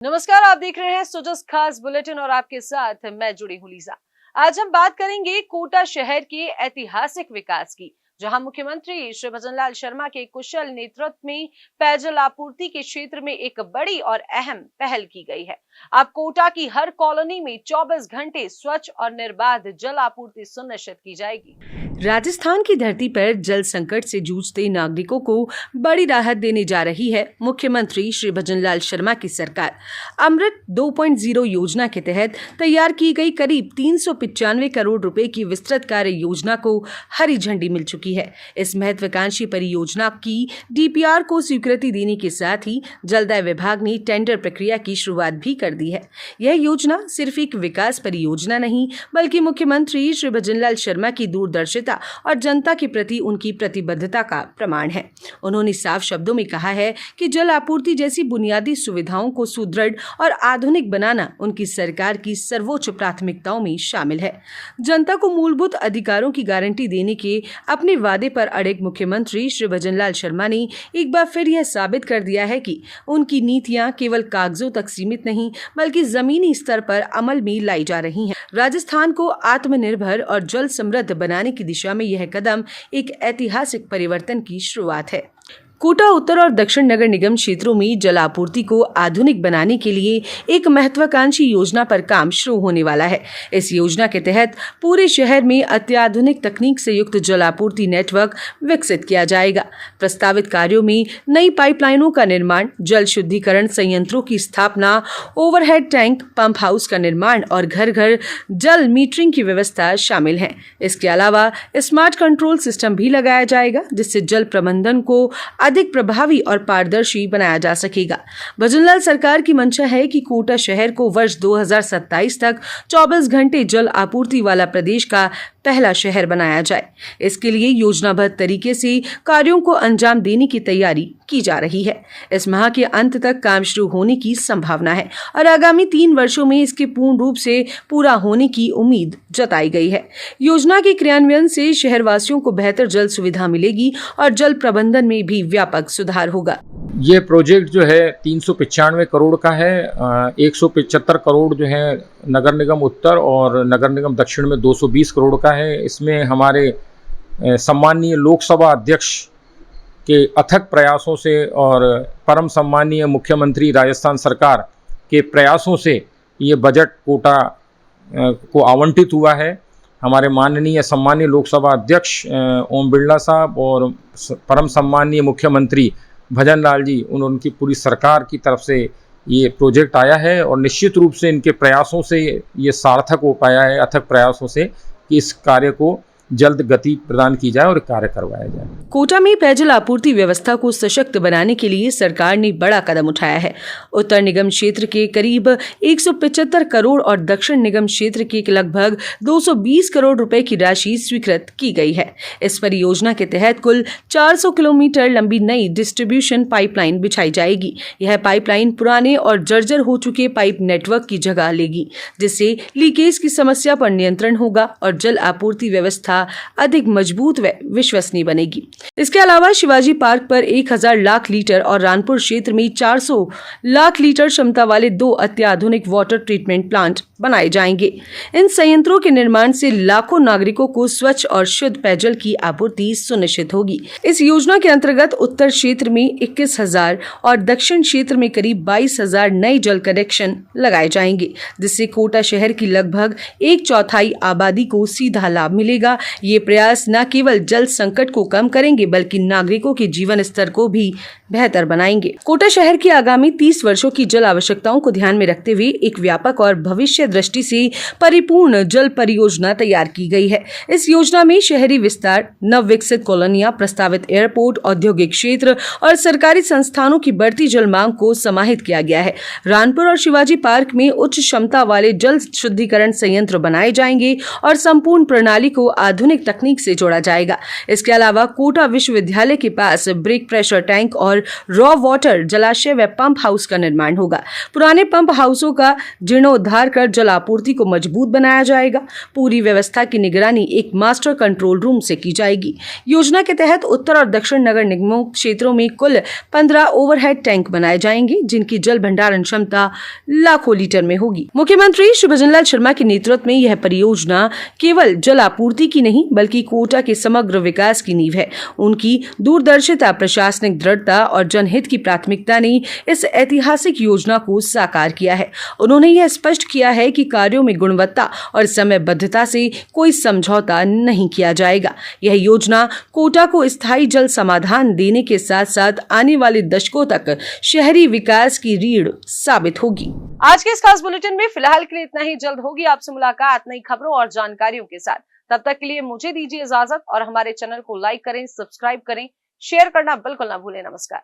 नमस्कार, आप देख रहे हैं सुजस खास बुलेटिन और आपके साथ मैं जुड़ी हूं लीजा। आज हम बात करेंगे कोटा शहर के ऐतिहासिक विकास की, जहां मुख्यमंत्री श्री भजनलाल शर्मा के कुशल नेतृत्व में पेयजल आपूर्ति के क्षेत्र में एक बड़ी और अहम पहल की गई है। अब कोटा की हर कॉलोनी में 24 घंटे स्वच्छ और निर्बाध जल आपूर्ति सुनिश्चित की जाएगी। राजस्थान की धरती पर जल संकट से जूझते नागरिकों को बड़ी राहत देने जा रही है मुख्यमंत्री श्री भजनलाल शर्मा की सरकार। अमृत 2.0 योजना के तहत तैयार की गई करीब 395 करोड़ रुपए की विस्तृत कार्य योजना को हरी झंडी मिल चुकी है। इस महत्वाकांक्षी परियोजना की डीपीआर को स्वीकृति देने के साथ ही जलदाय विभाग ने टेंडर प्रक्रिया की शुरुआत भी कर दी है। यह योजना सिर्फ एक विकास परियोजना नहीं, बल्कि मुख्यमंत्री श्री भजनलाल शर्मा की दूरदर्शिता और जनता के प्रति उनकी प्रतिबद्धता का प्रमाण है। उन्होंने साफ शब्दों में कहा है कि जल आपूर्ति जैसी बुनियादी सुविधाओं को सुदृढ़ और आधुनिक बनाना उनकी सरकार की सर्वोच्च प्राथमिकताओं में शामिल है। जनता को मूलभूत अधिकारों की गारंटी देने के अपने वादे पर अड़े मुख्यमंत्री श्री भजनलाल शर्मा ने एक बार फिर यह साबित कर दिया है कि उनकी नीतियां केवल कागजों तक सीमित नहीं, बल्कि जमीनी स्तर पर अमल में लाई जा रही हैं। राजस्थान को आत्मनिर्भर और जल समृद्ध बनाने की दिशा में यह कदम एक ऐतिहासिक परिवर्तन की शुरुआत है। कोटा उत्तर और दक्षिण नगर निगम क्षेत्रों में जल आपूर्ति को आधुनिक बनाने के लिए एक महत्वाकांक्षी योजना पर काम शुरू होने वाला है। इस योजना के तहत पूरे शहर में अत्याधुनिक तकनीक से युक्त जल आपूर्ति नेटवर्क विकसित किया जाएगा। प्रस्तावित कार्यों में नई पाइपलाइनों का निर्माण, जल शुद्धिकरण संयंत्रों की स्थापना, ओवरहेड टैंक, पंप हाउस का निर्माण और घर घर जल मीटरिंग की व्यवस्था शामिल है। इसके अलावा स्मार्ट कंट्रोल सिस्टम भी लगाया जाएगा, जिससे जल प्रबंधन को अधिक प्रभावी और पारदर्शी बनाया जा सकेगा। भजनलाल सरकार की मंशा है कि कोटा शहर को वर्ष 2027 तक 24 घंटे जल आपूर्ति वाला प्रदेश का पहला शहर बनाया जाए। इसके लिए योजनाबद्ध तरीके से कार्यों को अंजाम देने की तैयारी की जा रही है। इस माह के अंत तक काम शुरू होने की संभावना है और आगामी 3 वर्षों में इसके पूर्ण रूप से पूरा होने की उम्मीद जताई गई है। योजना के क्रियान्वयन से शहरवासियों को बेहतर जल सुविधा मिलेगी और जल प्रबंधन में भी व्यापक सुधार होगा। ये प्रोजेक्ट जो है 395 करोड़ का है। 175 करोड़ जो है नगर निगम उत्तर और नगर निगम दक्षिण में 220 करोड़ का है। इसमें हमारे सम्माननीय लोकसभा अध्यक्ष के अथक प्रयासों से और परम सम्माननीय मुख्यमंत्री राजस्थान सरकार के प्रयासों से ये बजट कोटा को आवंटित हुआ है। हमारे माननीय सम्माननीय लोकसभा अध्यक्ष ओम बिरला साहब और परम सम्माननीय मुख्यमंत्री भजनलाल जी, उनकी पूरी सरकार की तरफ से ये प्रोजेक्ट आया है और निश्चित रूप से इनके प्रयासों से ये सार्थक हो पाया है, अथक प्रयासों से, कि इस कार्य को जल्द गति प्रदान की जाए और कार्य करवाया जाए। कोटा में पेयजल आपूर्ति व्यवस्था को सशक्त बनाने के लिए सरकार ने बड़ा कदम उठाया है। उत्तर निगम क्षेत्र के करीब 175 करोड़ और दक्षिण निगम क्षेत्र के लगभग 220 करोड़ रुपए की राशि स्वीकृत की गई है। इस परियोजना के तहत कुल 400 किलोमीटर लंबी नई डिस्ट्रीब्यूशन पाइपलाइन बिछाई जाएगी। यह पाइपलाइन पुराने और जर्जर हो चुके पाइप नेटवर्क की जगह लेगी, जिससे लीकेज की समस्या पर नियंत्रण होगा और जल आपूर्ति व्यवस्था अधिक मजबूत व विश्वसनीय बनेगी। इसके अलावा शिवाजी पार्क पर 1000 लाख लीटर और रानपुर क्षेत्र में 400 लाख लीटर क्षमता वाले 2 अत्याधुनिक वाटर ट्रीटमेंट प्लांट बनाए जाएंगे। इन संयंत्रों के निर्माण से लाखों नागरिकों को स्वच्छ और शुद्ध पेयजल की आपूर्ति सुनिश्चित होगी। इस योजना के अंतर्गत उत्तर क्षेत्र में 21,000 और दक्षिण क्षेत्र में करीब 22,000 नए जल कनेक्शन लगाए जाएंगे, जिससे कोटा शहर की लगभग 1/4 आबादी को सीधा लाभ मिलेगा। ये प्रयास न केवल जल संकट को कम करेंगे, बल्कि नागरिकों के जीवन स्तर को भी बेहतर बनाएंगे। कोटा शहर की आगामी 30 वर्षों की जल आवश्यकताओं को ध्यान में रखते हुए एक व्यापक और भविष्य दृष्टि से परिपूर्ण जल परियोजना तैयार की गई है। इस योजना में शहरी विस्तार, नव विकसित कॉलोनियां, प्रस्तावित एयरपोर्ट, औद्योगिक क्षेत्र और सरकारी संस्थानों की बढ़ती जल मांग को समाहित किया गया है। रानपुर और शिवाजी पार्क में उच्च क्षमता वाले जल शुद्धिकरण संयंत्र बनाए जाएंगे और संपूर्ण प्रणाली को आधुनिक तकनीक से जोड़ा जाएगा। इसके अलावा कोटा विश्वविद्यालय के पास ब्रेक प्रेशर टैंक और रॉ वाटर जलाशय व पंप हाउस का निर्माण होगा। पुराने पंप हाउसों का जीर्णोद्धार कर जल आपूर्ति को मजबूत बनाया जाएगा। पूरी व्यवस्था की निगरानी एक मास्टर कंट्रोल रूम से की जाएगी। योजना के तहत उत्तर और दक्षिण नगर निगमों क्षेत्रों में कुल 15 ओवरहेड टैंक बनाए जाएंगे, जिनकी जल भंडारण क्षमता लाखों लीटर में होगी। मुख्यमंत्री श्री भजन लाल शर्मा के नेतृत्व में यह परियोजना केवल जल आपूर्ति की नहीं बल्कि कोटा के समग्र विकास की नींव है। उनकी दूरदर्शिता, प्रशासनिक दृढ़ता और जनहित की प्राथमिकता ने इस ऐतिहासिक योजना को साकार किया है। उन्होंने यह स्पष्ट किया है कि कार्यों में गुणवत्ता और समयबद्धता से कोई समझौता नहीं किया जाएगा। यह योजना कोटा को स्थायी जल समाधान देने के साथ साथ आने वाले दशकों तक शहरी विकास की रीढ़ साबित होगी। आज के इस खास बुलेटिन में फिलहाल के लिए इतना ही। जल्द होगी आपसे मुलाकात नई खबरों और जानकारियों के साथ। तब तक के लिए मुझे दीजिए इजाजत और हमारे चैनल को लाइक करें, सब्सक्राइब करें, शेयर करना बिल्कुल ना भूलें। नमस्कार।